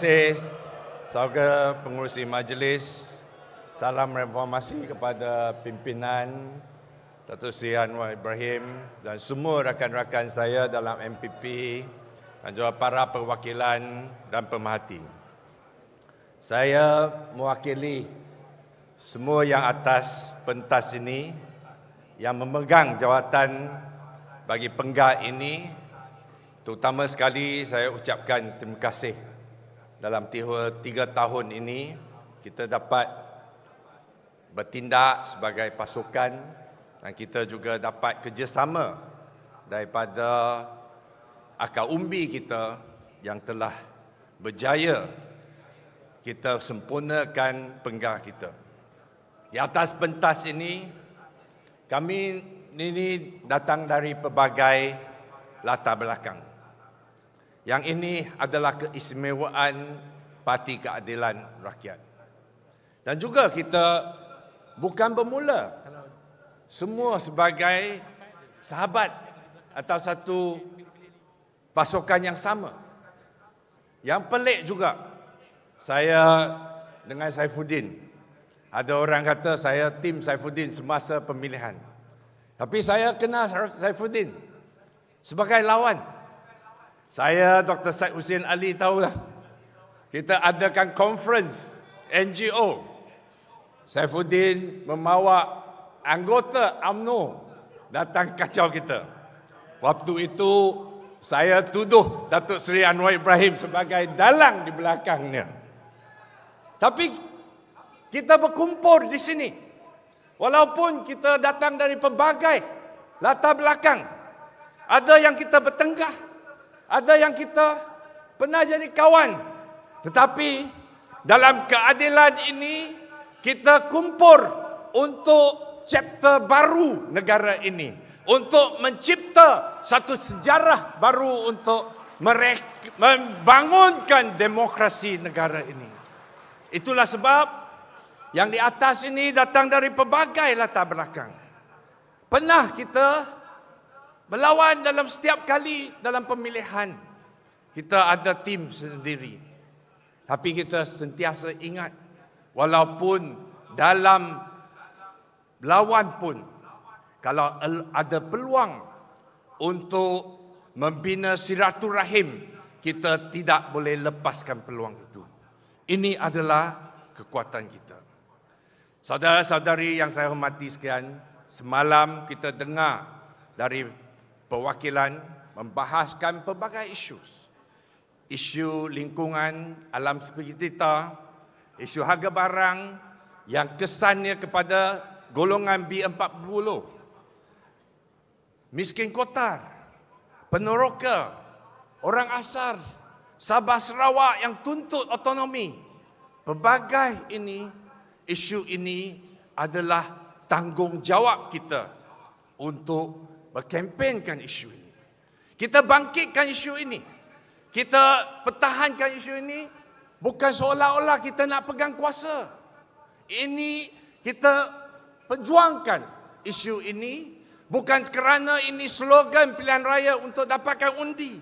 kasih saudara pengurusi majlis. Salam reformasi kepada pimpinan Datuk Seri Anwar Ibrahim dan semua rakan-rakan saya dalam MPP dan juga para perwakilan dan pemerhati. Saya mewakili semua yang atas pentas ini yang memegang jawatan bagi penggal ini. Terutama sekali saya ucapkan terima kasih. Dalam 3 tahun ini kita dapat bertindak sebagai pasukan dan kita juga dapat kerjasama daripada akar umbi kita yang telah berjaya kita sempurnakan penggal kita. Di atas pentas ini, kami ini datang dari pelbagai latar belakang. Yang ini adalah keistimewaan Parti Keadilan Rakyat. Dan juga kita bukan bermula semua sebagai sahabat atau satu pasukan yang sama. Yang pelik juga, saya dengan Saifuddin. Ada orang kata saya tim Saifuddin semasa pemilihan. Tapi saya kenal Saifuddin sebagai lawan. Saya, Dr. Syed Hussein Ali tahulah. Kita adakan conference NGO. Saifuddin membawa anggota UMNO datang kacau kita. Waktu itu saya tuduh Datuk Seri Anwar Ibrahim sebagai dalang di belakangnya. Tapi kita berkumpul di sini. Walaupun kita datang dari pelbagai latar belakang. Ada yang kita bertenggah. Ada yang kita pernah jadi kawan. Tetapi dalam keadilan ini kita kumpul untuk chapter baru negara ini. Untuk mencipta satu sejarah baru untuk membangunkan demokrasi negara ini. Itulah sebab yang di atas ini datang dari pelbagai latar belakang. Pernah kita melawan dalam setiap kali dalam pemilihan. Kita ada tim sendiri. Tapi kita sentiasa ingat, walaupun dalam lawan pun, kalau ada peluang untuk membina silaturahim, kita tidak boleh lepaskan peluang itu. Ini adalah kekuatan kita. Saudara-saudari yang saya hormati sekalian, semalam kita dengar dari perwakilan membahaskan pelbagai isu. Isu lingkungan, alam sekitar, isu harga barang yang kesannya kepada golongan B40, miskin kotar, peneroka, orang asar, Sabah Sarawak yang tuntut otonomi. Pelbagai ini, isu ini adalah tanggungjawab kita untuk berkempenkan isu ini. Kita bangkitkan isu ini. Kita pertahankan isu ini bukan seolah-olah kita nak pegang kuasa. Ini kita perjuangkan isu ini bukan kerana ini slogan pilihan raya untuk dapatkan undi.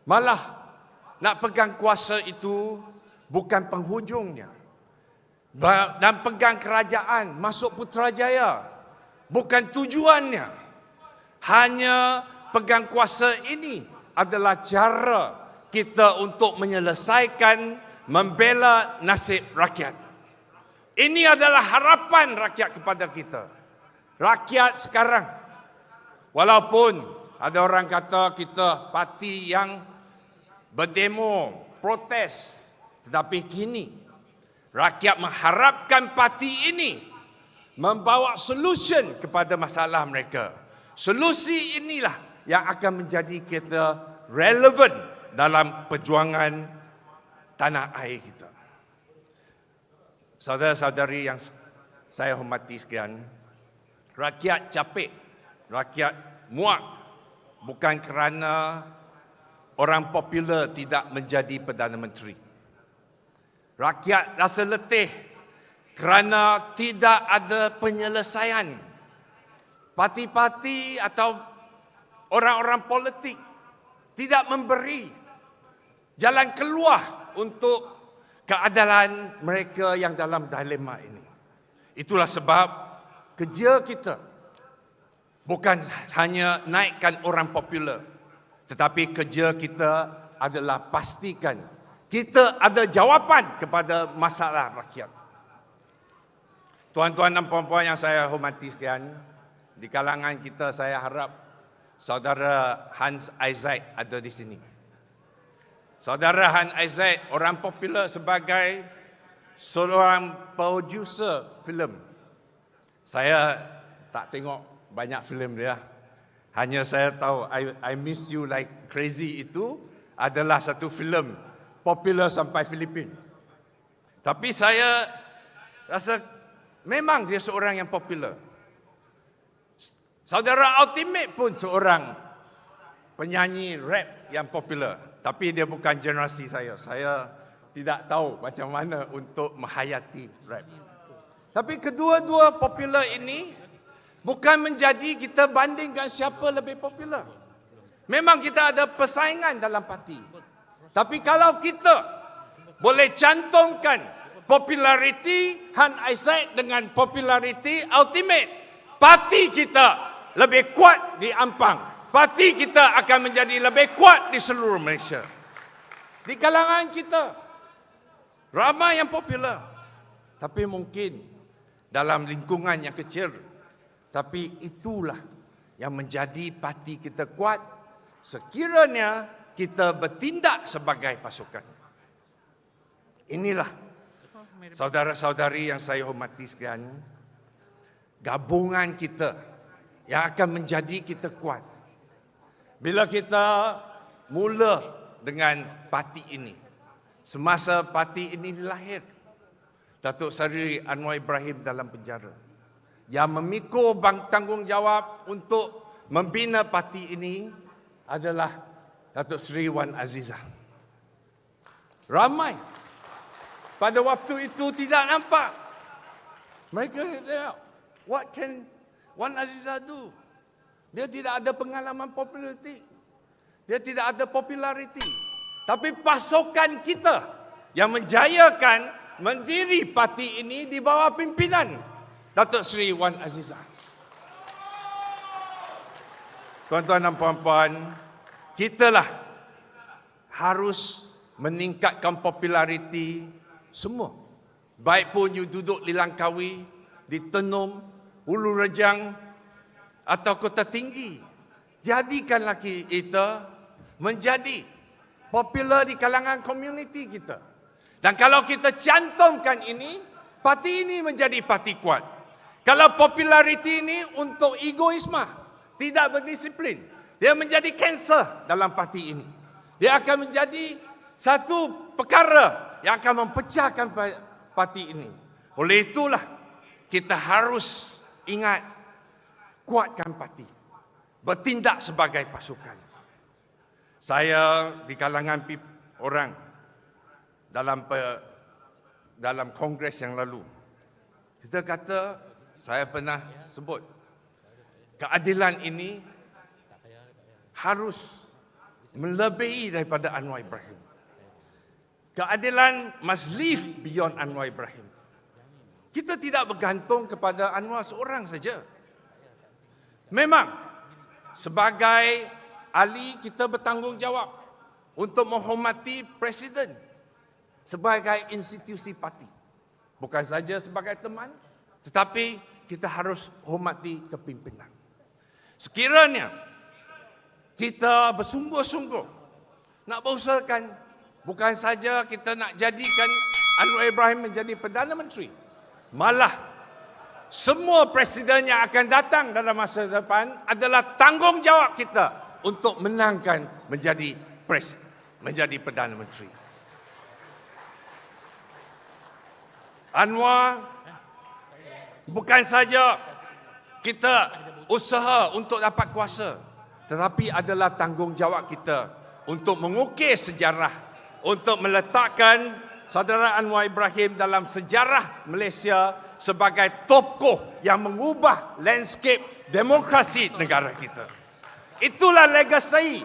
Malah nak pegang kuasa itu bukan penghujungnya. Dan pegang kerajaan masuk Putrajaya bukan tujuannya. Hanya pegang kuasa ini adalah cara kita untuk menyelesaikan, membela nasib rakyat. Ini adalah harapan rakyat kepada kita. Rakyat sekarang, walaupun ada orang kata kita parti yang berdemo, protes, tetapi kini rakyat mengharapkan parti ini membawa solution kepada masalah mereka. Solusi inilah yang akan menjadi kita relevan dalam perjuangan tanah air kita. Saudara-saudari yang saya hormati sekalian, rakyat capek, rakyat muak bukan kerana orang popular tidak menjadi Perdana Menteri. Rakyat rasa letih kerana tidak ada penyelesaian. Parti-parti atau orang-orang politik tidak memberi jalan keluar untuk keadilan mereka yang dalam dilema ini. Itulah sebab kerja kita bukan hanya naikkan orang popular, tetapi kerja kita adalah pastikan kita ada jawapan kepada masalah rakyat. Tuan-tuan dan puan-puan yang saya hormati sekalian, di kalangan kita saya harap saudara Hans Isaac ada di sini. Saudara Hans Isaac orang popular sebagai seorang producer filem. Saya tak tengok banyak filem dia. Hanya saya tahu I Miss You Like Crazy itu adalah satu filem popular sampai Filipina. Tapi saya rasa memang dia seorang yang popular. Saudara Ultimate pun seorang penyanyi rap yang popular. Tapi dia bukan generasi saya. Saya tidak tahu macam mana untuk menghayati rap. Tapi kedua-dua popular ini bukan menjadi kita bandingkan siapa lebih popular. Memang kita ada persaingan dalam parti. Tapi kalau kita boleh cantumkan populariti Han Isaac dengan populariti Ultimate, parti kita lebih kuat di Ampang. Parti kita akan menjadi lebih kuat di seluruh Malaysia. Di kalangan kita ramai yang popular. Tapi mungkin dalam lingkungan yang kecil. Tapi itulah yang menjadi parti kita kuat sekiranya kita bertindak sebagai pasukan. Inilah saudara-saudari yang saya hormati sekalian, gabungan kita yang akan menjadi kita kuat. Bila kita mula dengan parti ini, semasa parti ini dilahir, Datuk Seri Anwar Ibrahim dalam penjara. Yang memikul tanggungjawab untuk membina parti ini adalah Datuk Seri Wan Azizah. Ramai pada waktu itu tidak nampak. Mereka kata, what can Wan Azizah do? Dia tidak ada pengalaman populariti. Dia tidak ada populariti. Tapi pasukan kita yang menjayakan mendiri parti ini di bawah pimpinan Datuk Seri Wan Azizah. Tuan-tuan dan puan-puan, kitalah harus meningkatkan populariti semua. Baik pun you duduk di Langkawi, di Tenum, Hulu Rejang atau Kota Tinggi. Jadikanlah kita menjadi popular di kalangan komuniti kita. Dan kalau kita cantumkan ini, parti ini menjadi parti kuat. Kalau populariti ini untuk egoisme, tidak berdisiplin, dia menjadi kanser dalam parti ini. Dia akan menjadi satu perkara yang akan mempecahkan parti ini. Oleh itulah kita harus ingat, kuatkan parti, bertindak sebagai pasukan. Saya di kalangan orang dalam kongres yang lalu, kita kata, saya pernah sebut, keadilan ini harus melebihi daripada Anwar Ibrahim. Keadilan must live beyond Anwar Ibrahim. Kita tidak bergantung kepada Anwar seorang saja. Memang sebagai ahli kita bertanggungjawab untuk menghormati Presiden sebagai institusi parti. Bukan saja sebagai teman, tetapi kita harus hormati kepimpinan. Sekiranya kita bersungguh-sungguh nak berusahakan, bukan saja kita nak jadikan Anwar Ibrahim menjadi Perdana Menteri, malah semua presiden yang akan datang dalam masa depan adalah tanggungjawab kita untuk menangkan menjadi Perdana Menteri. Anwar bukan saja kita usaha untuk dapat kuasa, tetapi adalah tanggungjawab kita untuk mengukir sejarah, untuk meletakkan saudara Anwar Ibrahim dalam sejarah Malaysia sebagai tokoh yang mengubah landscape demokrasi negara kita. Itulah legasi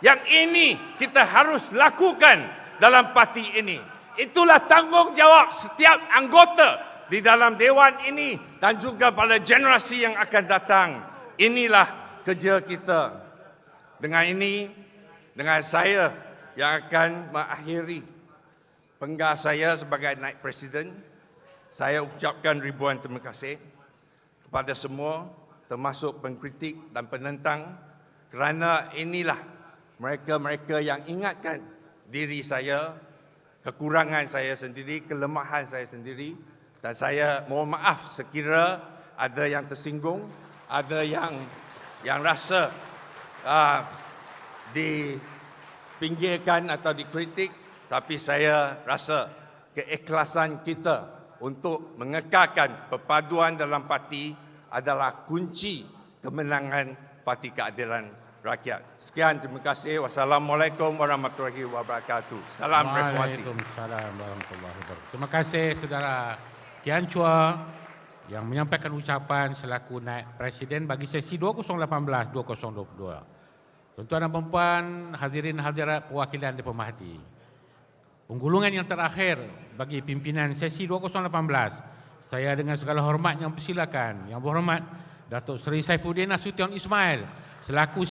yang ini kita harus lakukan dalam parti ini. Itulah tanggungjawab setiap anggota di dalam dewan ini dan juga pada generasi yang akan datang. Inilah kerja kita. Dengan ini, dengan saya yang akan mengakhiri penggal saya sebagai naib presiden, saya ucapkan ribuan terima kasih kepada semua, termasuk pengkritik dan penentang, kerana inilah mereka-mereka yang ingatkan diri saya, kekurangan saya sendiri, kelemahan saya sendiri, dan saya mohon maaf sekira ada yang tersinggung, ada yang rasa dipinggirkan atau dikritik, tapi saya rasa keikhlasan kita untuk mengekalkan perpaduan dalam parti adalah kunci kemenangan Parti Keadilan Rakyat. Sekian, terima kasih. Wassalamualaikum warahmatullahi wabarakatuh. Salam reformasi. Waalaikumsalam warahmatullahi wabarakatuh. Terima kasih saudara Tian Chua yang menyampaikan ucapan selaku naib presiden bagi sesi 2018-2022. Tuan-tuan dan puan, hadirin hadirat perwakilan di Pemerhati. Penggulungan yang terakhir bagi pimpinan sesi 2018, saya dengan segala hormat yang persilakan. Yang berhormat Datuk Seri Saifuddin Nasution Ismail selaku